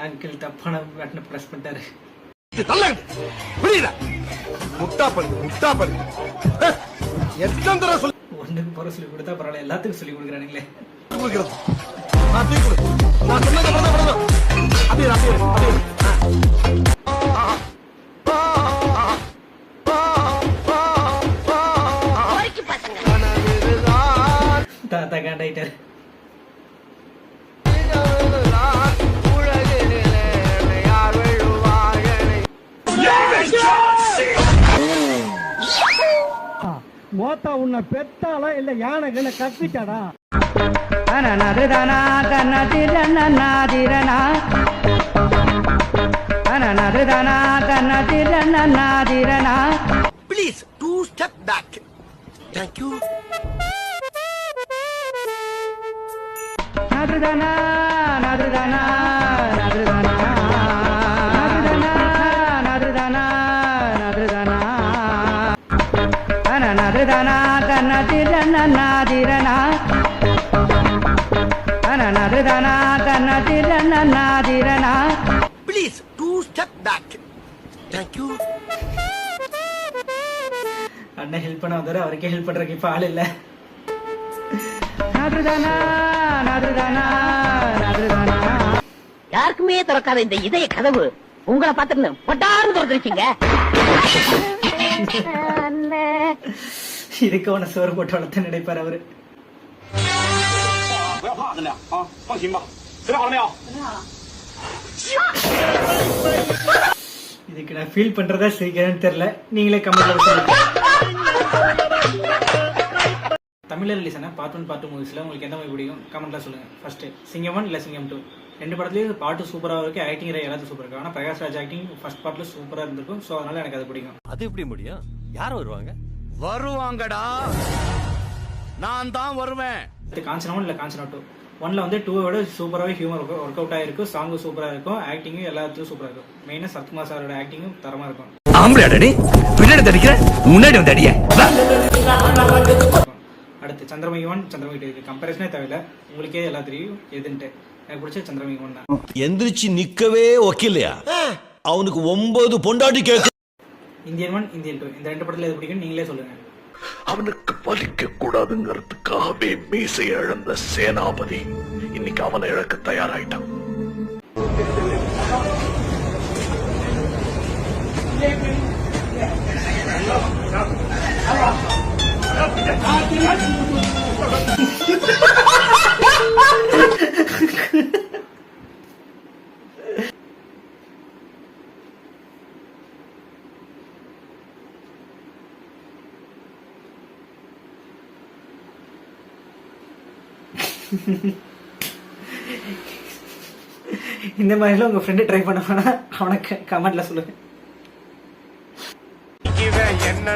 Uncle தப்பான பட்டனை press பண்ணிட்டாரு. ஒண்ணுக்கு போற சொல்லி கொடுத்தா பரவாயில்ல, எல்லாத்துக்கும் சொல்லி கொடுக்குறானுங்களே. தாத்தா காண்டாயிட்டாரு. மோத்தா உன்னை பெத்தாளா இல்ல யானை கத்திட்டாடா? Please, 2 step back. Thank you. nadrudana nadrudana nadrudana nadrudana nadrudana nadrudana ana nadrudana kanadirana nadirana ana nadrudana kanadirana nadirana. Please, 2 step back. Thank you. அண்ணன் ஹெல்ப் பண்ண வந்தாரு, அவருக்கே ஹெல்ப் பண்றதுக்கு இப்ப ஆள் இல்ல. யாருக்குமே திறக்காத இந்த இதய கதவு உங்களை பார்த்துட்டு பட்டார்னு திறந்துருச்சுங்க. இதுக்கு அவனை சோறு போட்டு வளர்த்து நினைப்பாரு அவரு. இதுக்கு நான் ஃபீல் பண்றதா சிரிக்கிறேன்னு தெரியல, நீங்களே கமெண்ட்ல சொல்லுங்க. தமிழ்ல ரிலீஸ் ஆன பார்ட் 1 பார்ட் 2 மூவிஸ்ல உங்களுக்கு எந்த மூவி பிடிக்கும் கமெண்ட்ல சொல்லுங்க. ஃபர்ஸ்ட் சிங்கம் 1 இல்ல சிங்கம் 2 ரெண்டு படத்துலயும் பாட்டு சூப்பரா இருக்கு, ஆக்டிங் எல்லாத்தையும் சூப்பரா இருக்கு. ஆனா பிரகாஷ் ராஜ் ஆக்டிங் ஃபர்ஸ்ட் பார்ட்ல சூப்பரா இருந்திருக்கும். சோ அதனால எனக்கு அது பிடிக்கும். அது எப்படி முடியும்? யார் வருவாங்க? வருவாங்கடா, நான் தான் வருவேன். காஞ்சனா 1 இல்ல காஞ்சனா 2 1ல வந்து 2 விட சூப்பராவே ஹியூமர் ஒர்க் அவுட் ஆயிருக்கும், சாங் சூப்பரா இருக்கும், ஆக்டிங் எல்லாத்துலயும் சூப்பரா இருக்கும். மெயினா சரத்குமார் சாரோட ஆக்டிங்கும் தரமா இருக்கும். ஆம்பளை பின்னாடி தடிக்கிற முன்னாடி வந்து அடிய. அடுத்து சந்திரமுகி 1 சந்திரமுகி 2 கம்பேரிசனே தேவையில்ல, உங்களுக்கே எல்லாம் தெரியும் எதுன்ட்டு. எனக்கு பிடிச்ச சந்திரமுகி 1 தான். எந்திரிச்சு நிக்கவே ஒக்கில்லையா அவனுக்கு 9 பொண்டாட்டி கேக்கு. இந்தியன் 1 இந்தியன் 2 இந்த ரெண்டு படத்துல எது பிடிக்கும் நீங்களே சொல்லுங்க. அவனுக்கு பலிக்க கூடாதுங்கிறதுக்காகவே மீசை இழந்த சேனாபதி இன்னைக்கு அவனை இழக்க தயாராயிட்டான். இந்த மாதிரிலாம் உங்க ஃப்ரெண்ட் ட்ரை பண்ணானா அவனுக்கு கமெண்ட்ல சொல்லுங்க. என்ன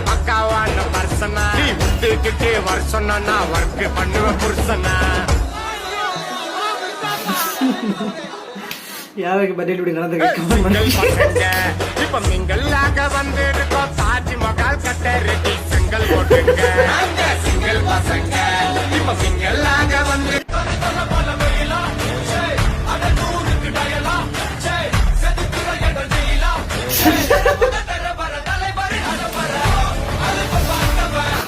பக்காவான பர்சனா விட்டுக்கிட்டே வர சொன்னா ஒர்க் பண்ணுவ புருஷனா. யாருக்கு பதில் இப்படி நடந்திருக்கு? இப்ப மிங்கல்லாக வந்து இருக்கோம், தாஜ்மஹால் கட்ட ரெடி செங்கல் போட்டுங்க சிங்கல் பசங்க. இப்ப மிங்கல்லாக வந்து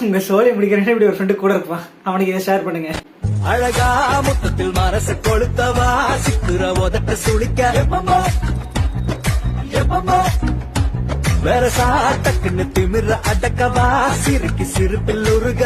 உங்க சோழி முடிக்கிறேன் இப்படி ஒரு ஃப்ரெண்டு கூட இருப்பான், அவனுக்கு இதை ஷேர் பண்ணுங்க. அழகா முத்தத்தில் மனசு கொளுத்தவா சிக்குற உதட்ட சுளிக்க வேற சாட்டக்குன்னு திமிர அடக்கவா சிறுக்கி சிறுப்பில் உருக.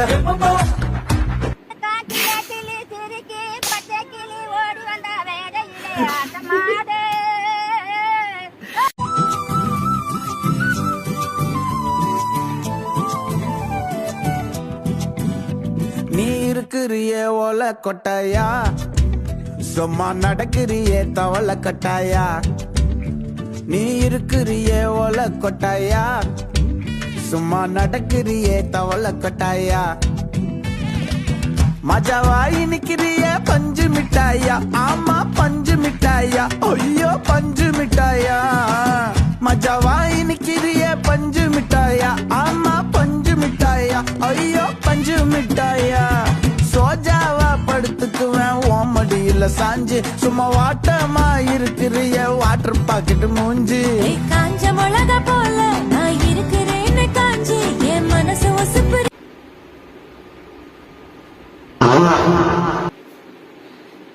நீ இருக்கிறிய ஓல கொட்டாயா, சும்மா நடக்கிறிய தவள கட்டாயா. நீ இருக்கிறிய ஓல கொட்டாயா, சும்மா நடக்கிறிய தவள கட்டாயா. மஜாவாய் நிக்கிறிய பஞ்சு மிட்டாயா, ஆமா பஞ்சு மிட்டாயா, ஐயோ பஞ்சு மிட்டாயா. மஜாவாய் நிக்கிறிய பஞ்சு மிட்டாயா, ஆமா பஞ்சு மிட்டாயா, ஐயோ பஞ்சு மிட்டாயா. சோஜாவா படுத்துக்குவேன் ஓமடியில சாஞ்சு, சும்மா வாட்டமா இருக்கிறிய ராக்கெட் மூஞ்சி காஞ்ச மிளகா போல நான் இருக்கிறேன்னு காஞ்சி என் மனசு ஒசுப்பு.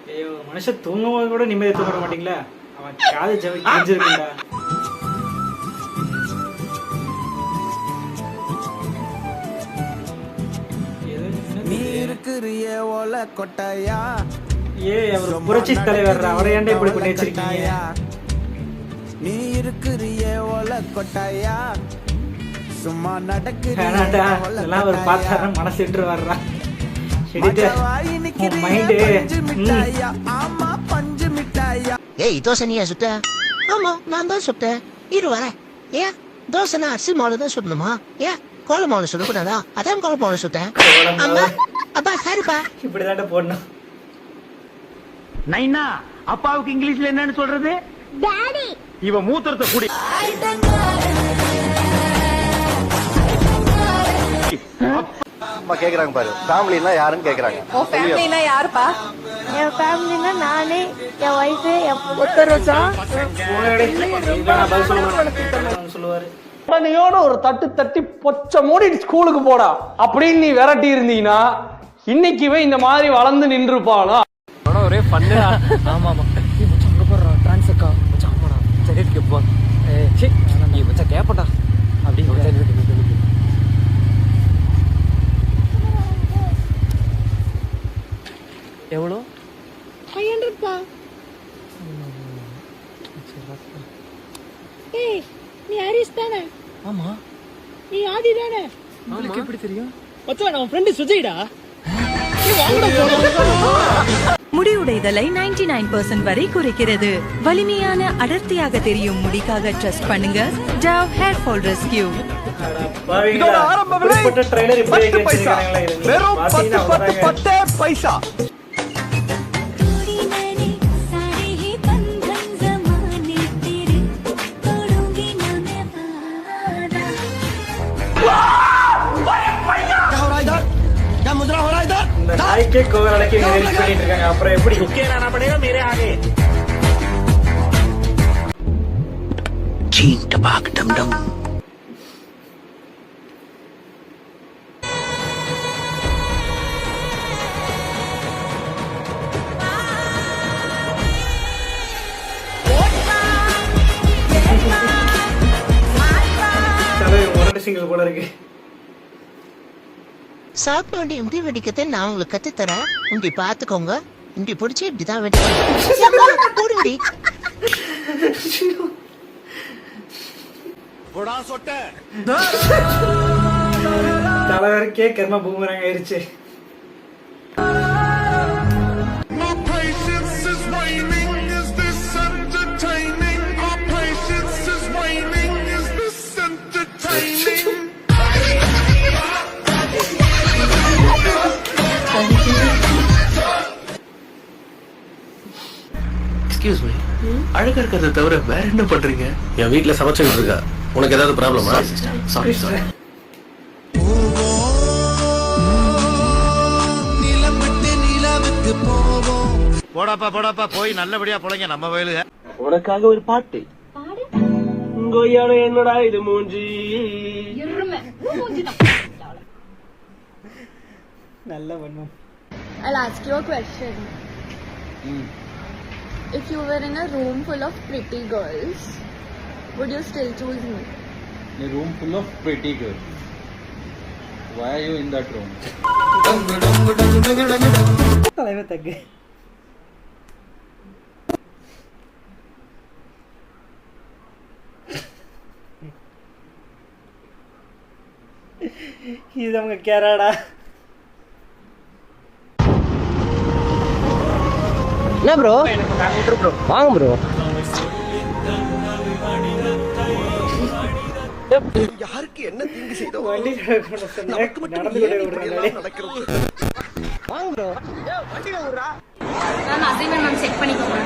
ஐயோ மனுஷன் தூங்கும் போது கூட நிம்மதி தூங்க மாட்டீங்களா? அவன் காது செஞ்சிருக்கா. நீ இருக்கிறிய ஓல கொட்டாயா அவர் புரட்சி தலைவர், அவரை ஏன்டா இப்படி பண்ணி வச்சிருக்கீங்க? நீ இருக்கிறிய ஓல கொட்டாயா சும்மா வேணாண்டா, இதெல்லாம் அவர் பார்த்தாரு மனசு விட்டு வர்றா. ஆமா பஞ்சு மிட்டாயா. ஏய் தோசை நீயா சுட்ட? ஆமா நான் தான் சுட்டேன். இரு வரேன். ஏன் தோசைனா அரிசி மாவுல தான் சுடணுமா? ஏன் கோல மாவுல சுடக்கூடாதா? அதான் கோல மாவுல சுட்டேன். அம்மா அப்பா சரிப்பா. இப்படிதான் போடணும். நைனா அப்பாவுக்கு இங்கிலீஷ்ல என்னன்னு சொல்றது? டாடி இவ மூத்திரத்தை குடி. அம்மா கேக்குறாங்க பாரு, ஃபேமிலினா யாருன்னு கேக்குறாங்க. உன் ஃபேமிலினா யாருப்பா? என் ஃபேமிலினா நானே, என் ஒய்ஃப், என் ஒருத்தர் சொல்லுவாரு. உடனேயோட ஒரு தட்டு தட்டி பொச்ச மூடி ஸ்கூலுக்கு போடா அப்படின்னு நீ விரட்டி இருந்தீங்கன்னா இன்னைக்குவே இந்த மாதிரி வளர்ந்து நின்றுப்பாளா? ஒரே பண்ணு. ஆமா ஆமா அங்க போடுறா டிரான்ஸ்க்கா மச்சான். ஆமாடா சரி கேப்பா. சீ நீ மச்சான் கேப்படா அப்படிங்க. எவ்வளோ? 500 பா. ஏய் நீ ஹரிஸ் தானே? ஆமா. நீ ஆதி தானே? உங்களுக்கு எப்படி தெரியும்? மச்சான் நான் ஃப்ரெண்ட் சுஜிடா. முடியுடைதலை 99% வரை குறைக்கிறது. வலிமையான அடர்த்தியாக தெரியும் முடிக்காக ட்ரஸ்ட் பண்ணுங்க டவ் ஹேர் ஃபால் ரெஸ்கியூ. இதோட ஆரம்ப விலை 10 பைசா. வெறும் 10 பைசா. இந்த நாய்க்கே கோவில் அடக்கி ரீல்ஸ் பண்ணிட்டு இருக்காங்க. அப்புறம் எப்படி சிங்கிள் போல இருக்கு. சாப்பாடு எப்படி வெடிக்கத்தை நான் உங்களுக்கு கத்து தரேன். இப்படி பாத்துக்கோங்க. இப்படி பிடிச்சி இப்படிதான் வெடிக்கணும். போடுடி. தலைவருக்கே கர்ம பூமரங்க ஆயிருச்சு. எக்ஸ்கியூஸ் மீ, அழகா இருக்கிறத தவிர வேற என்ன பண்றீங்க? என் வீட்டுல சமைச்சுட்டு இருக்கா. உனக்கு ஏதாவது ப்ராப்ளமா? Sorry sorry. போடாப்பா போடாப்பா போய் நல்லபடியா பொழைங்க நம்ம வயலுக. உனக்காக ஒரு பாட்டு. என்னடா இது மூஞ்சி நல்ல பண்ணும். I'll ask you a question. If you were in a room full of pretty girls, would you still choose me? A room full of pretty girls. Why are you in that room? தலைவர் தக்கு. இது அவங்க கேராடா. என்ன bro? வாங்க bro. யாருக்கு என்ன தீங்கு செய்தோம்? வண்டி நமக்கு மட்டும் நடந்து ஏன் கொண்டே இப்படி விடுறாங்களே. எல்லாம் நடக்கிறது? வாங்க bro. Ma'am assignment ma'am check பண்ணிக்கோங்க.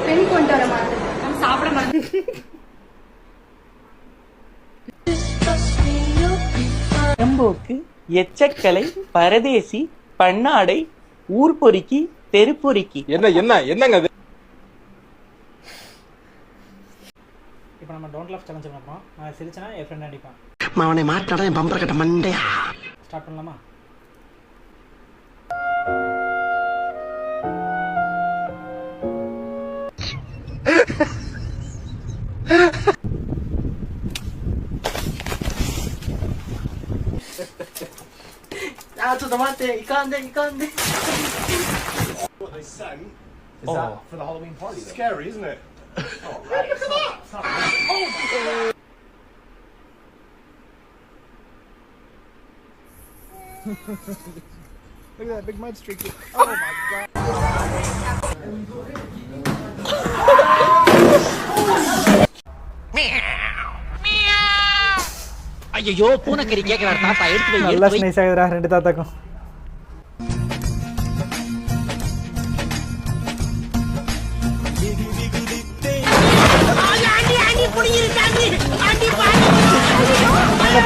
பென் கொண்டு வர மாட்டேன். நான் சாப்பிட மாட்டேன். எம்போக்கு எச்சக்கலை பரதேசி பண்ணாடை ஊர் பொறுக்கி தெரு பொறுக்கி. என்னங்க அது? நம்ம டோன்ட் லாஃப் சேலஞ்ச் பண்ணப்போம். நான் சிரிச்சேன்னா என் ஃப்ரெண்ட் அடிப்பான். அவனை மாட்டாடா என் பம்பர கட்ட மண்டையா. ஸ்டார்ட் பண்ணலாமா? Is that for the Halloween party? Scary, isn't it? Look at that big mud streak. Oh my god. ஐயோ பூனைக்கறி கேக்குறாரு தாத்தா, எடுத்து வை. நல்லா ஸ்னைஸ் ஆகுதுடா ரெண்டு தாத்தாக்கும்.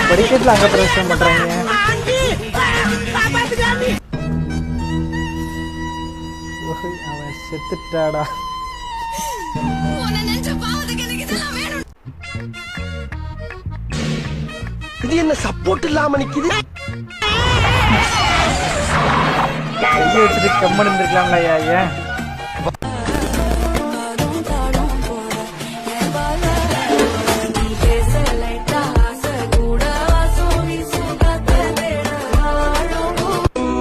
படிக்கட்டுல அங்க பிரச்சனை பண்றாங்க. அவன் செத்துட்டாடா. இது என்ன சப்போர்ட் இல்லாம நிக்குது? கையை வச்சுட்டு கம்மன் இருந்திருக்கலாம்ல ஐயா. ஏன்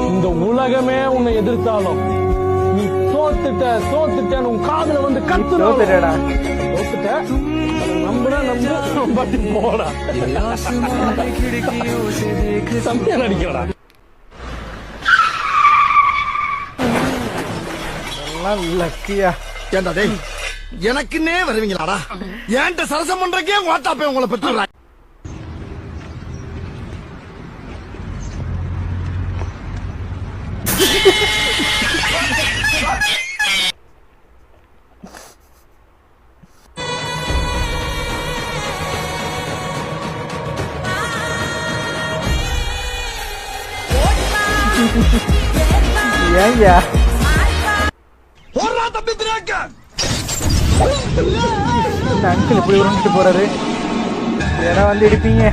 இந்த உலகமே உன்னை எதிர்த்தாலும் நீ தோத்துட்டேன்னு உன் காதுல வந்து தோத்துட்டேடா. நம்புனா நம்பி போடா. சமையா நடிக்கிறடா. எல்லாம் லக்கியா. ஏண்டா டேய், எனக்குன்னே வருவீங்களாடா? ஏன்ட்ட சரசம் பண்றக்கே வாட்டாப்பே உங்களை பெற்றுறா. ஏன்யா போறா தம்பி திராக்க. இந்த அங்கிள் இப்படி உருண்டுட்டு போறாரு. ஏன்னா வந்து இடிப்பீங்க.